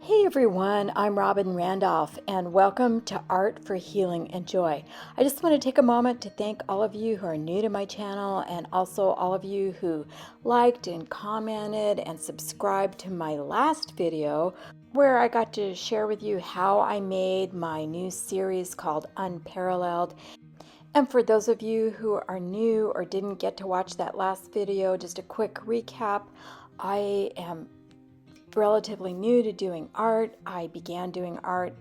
Hey everyone, I'm Robin Randolph and welcome to Art for Healing and Joy. I just want to take a moment to thank all of you who are new to my channel and also all of you who liked and commented and subscribed to my last video where I got to share with you how I made my new series called Unparalleled. And for those of you who are new or didn't get to watch that last video, just a quick recap. I am relatively new to doing art. I began doing art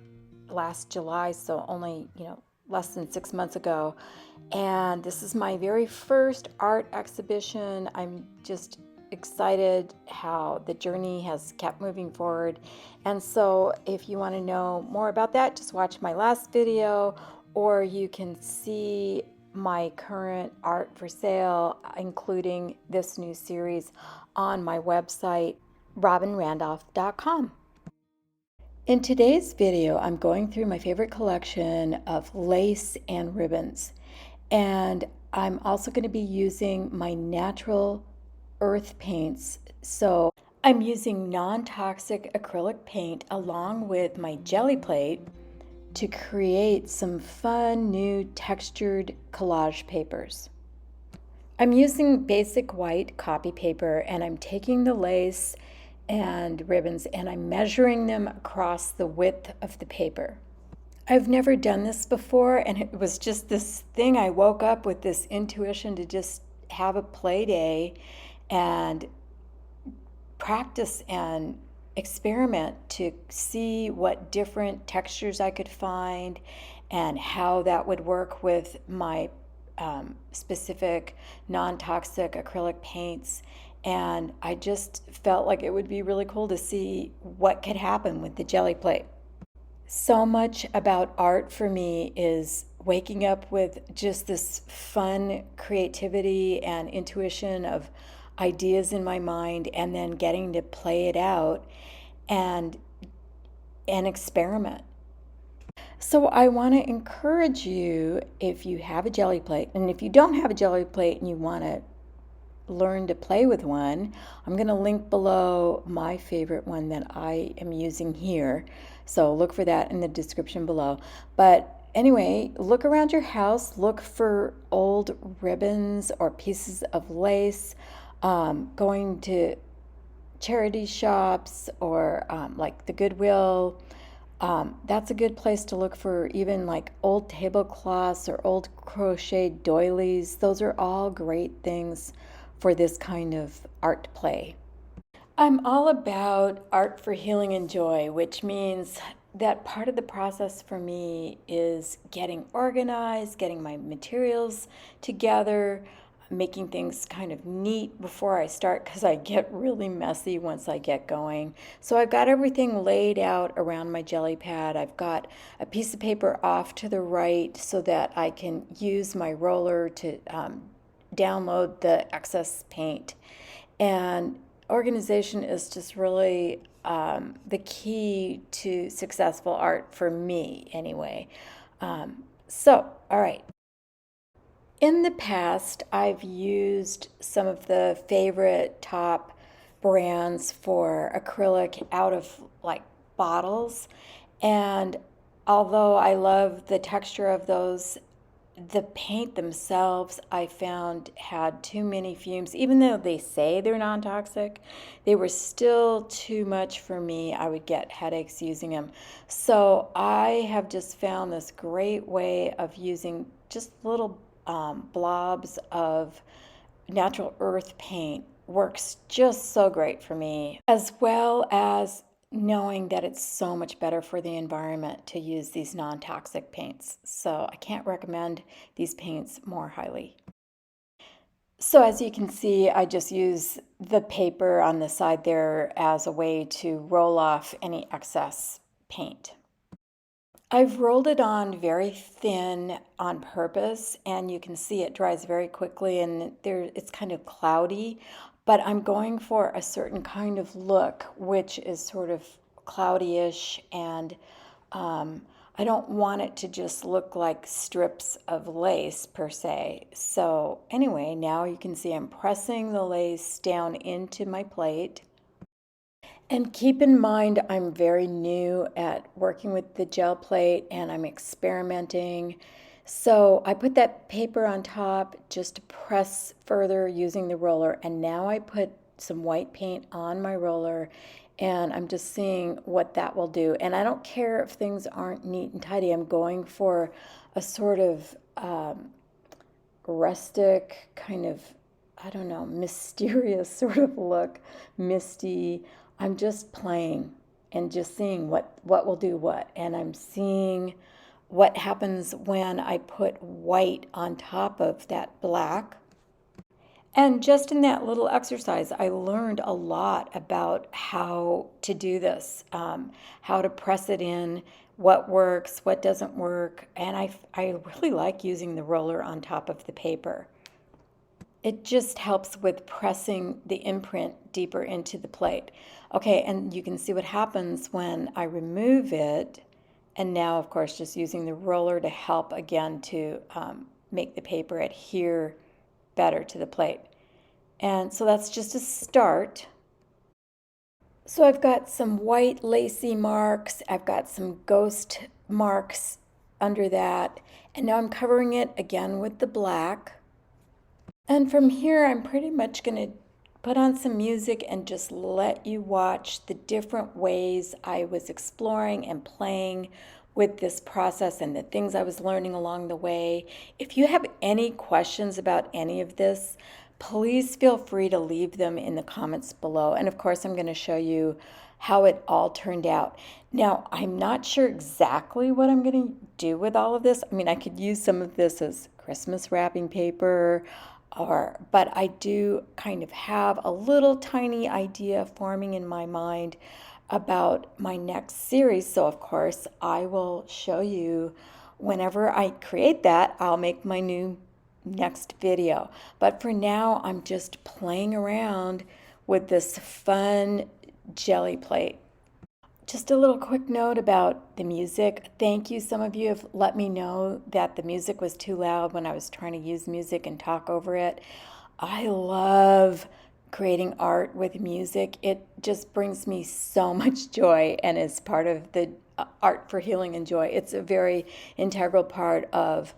last July, so only, less than 6 months ago. And this is my very first art exhibition. I'm just excited how the journey has kept moving forward. And so if you want to know more about that, just watch my last video, or you can see my current art for sale, including this new series, on my website, robinrandolph.com. In today's video, I'm going through my favorite collection of lace and ribbons. And I'm also going to be using my natural earth paints. So I'm using non-toxic acrylic paint along with my jelly plate to create some fun new textured collage papers. I'm using basic white copy paper, and I'm taking the lace and ribbons and I'm measuring them across the width of the paper. I've never done this before, and it was just this thing. I woke up with this intuition to just have a play day and practice and experiment to see what different textures I could find and how that would work with my specific non-toxic acrylic paints. And I just felt like it would be really cool to see what could happen with the jelly plate. So much about art for me is waking up with just this fun creativity and intuition of ideas in my mind, and then getting to play it out and experiment. So I want to encourage you, if you have a jelly plate, and if you don't have a jelly plate and you want to learn to play with one, I'm going to link below my favorite one that I am using here. So look for that in the description below. But anyway, look around your house, look for old ribbons or pieces of lace, going to charity shops or like the Goodwill. That's a good place to look for even like old tablecloths or old crocheted doilies. Those are all great things for this kind of art play. I'm all about art for healing and joy, which means that part of the process for me is getting organized, getting my materials together, making things kind of neat before I start, because I get really messy once I get going. So I've got everything laid out around my jelly pad. I've got a piece of paper off to the right so that I can use my roller to download the excess paint. And organization is just really the key to successful art for me anyway. All right. In the past, I've used some of the favorite top brands for acrylic out of like bottles. And although I love the texture of those, the paint themselves I found had too many fumes. Even though they say they're non-toxic, they were still too much for me. I would get headaches using them. So I have just found this great way of using just little blobs of natural earth paint. Works just so great for me, as well as knowing that it's so much better for the environment to use these non-toxic paints. So I can't recommend these paints more highly. So as you can see, I just use the paper on the side there as a way to roll off any excess paint. I've rolled it on very thin on purpose, and you can see it dries very quickly, and it's kind of cloudy, but I'm going for a certain kind of look, which is sort of cloudy-ish, and I don't want it to just look like strips of lace per se. So anyway, now you can see I'm pressing the lace down into my plate. And keep in mind, I'm very new at working with the gel plate and I'm experimenting. So I put that paper on top just to press further using the roller. And now I put some white paint on my roller and I'm just seeing what that will do. And I don't care if things aren't neat and tidy. I'm going for a sort of rustic kind of, I don't know, mysterious sort of look, misty. I'm just playing and just seeing what will do what. And I'm seeing what happens when I put white on top of that black. And just in that little exercise, I learned a lot about how to do this, how to press it in, what works, what doesn't work. And I really like using the roller on top of the paper. It just helps with pressing the imprint deeper into the plate. Okay, and you can see what happens when I remove it. And now, of course, just using the roller to help again to make the paper adhere better to the plate. And so that's just a start. So I've got some white lacy marks. I've got some ghost marks under that. And now I'm covering it again with the black. And from here, I'm pretty much going to put on some music and just let you watch the different ways I was exploring and playing with this process and the things I was learning along the way. If you have any questions about any of this, please feel free to leave them in the comments below. And of course, I'm going to show you how it all turned out. Now, I'm not sure exactly what I'm going to do with all of this. I mean, I could use some of this as Christmas wrapping paper, but I do kind of have a little tiny idea forming in my mind about my next series. So of course, I will show you whenever I create that. I'll make my new next video. But for now, I'm just playing around with this fun jelly plate. Just a little quick note about the music. Thank you. Some of you have let me know that the music was too loud when I was trying to use music and talk over it. I love creating art with music. It just brings me so much joy and is part of the art for healing and joy. It's a very integral part of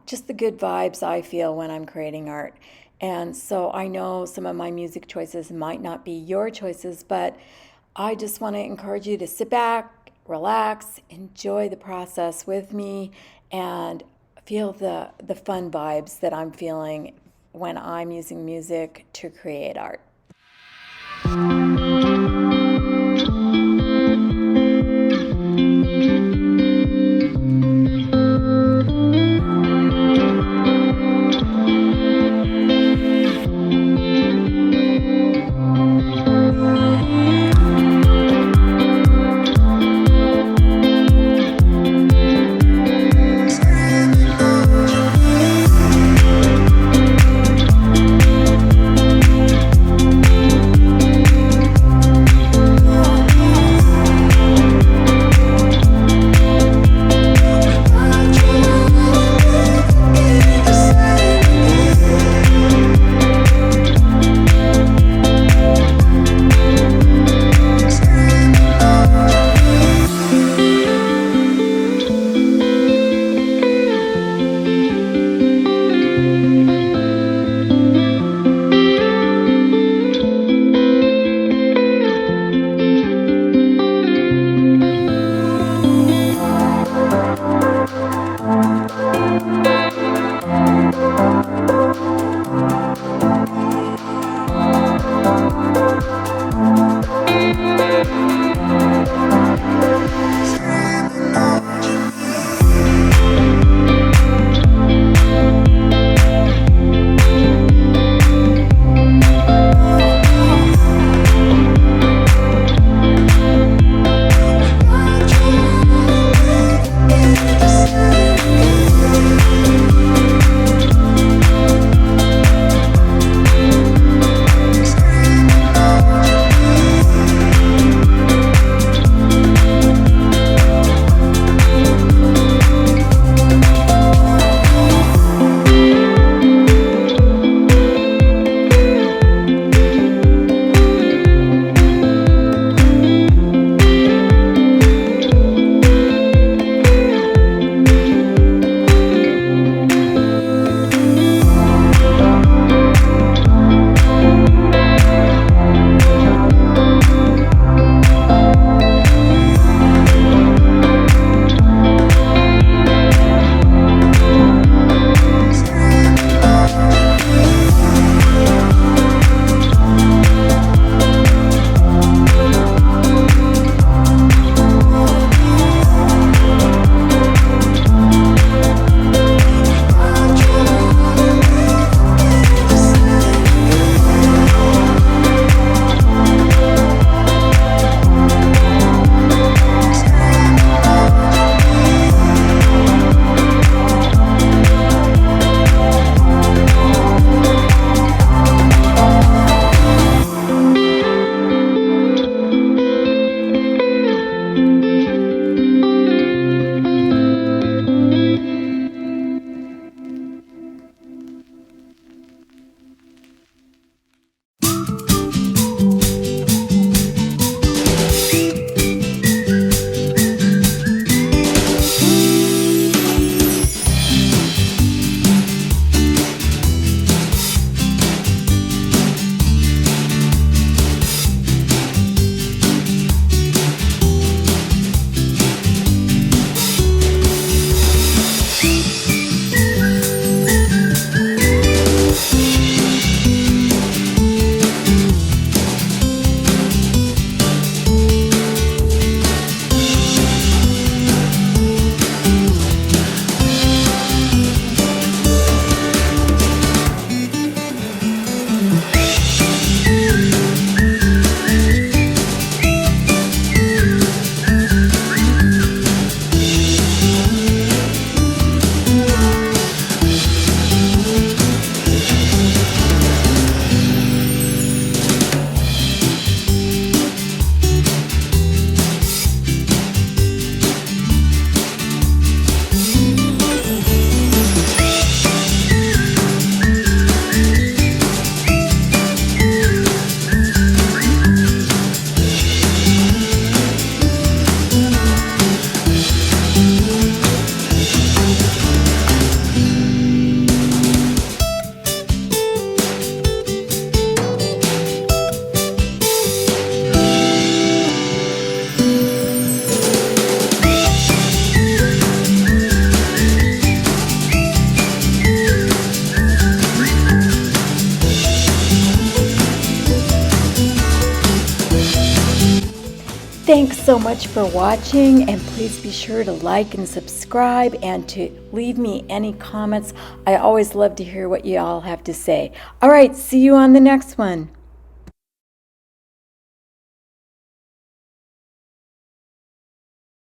just the good vibes I feel when I'm creating art. And so I know some of my music choices might not be your choices, but I just want to encourage you to sit back, relax, enjoy the process with me, and feel the fun vibes that I'm feeling when I'm using music to create art. Thanks so much for watching, and please be sure to like and subscribe and to leave me any comments. I always love to hear what you all have to say. All right, see you on the next one.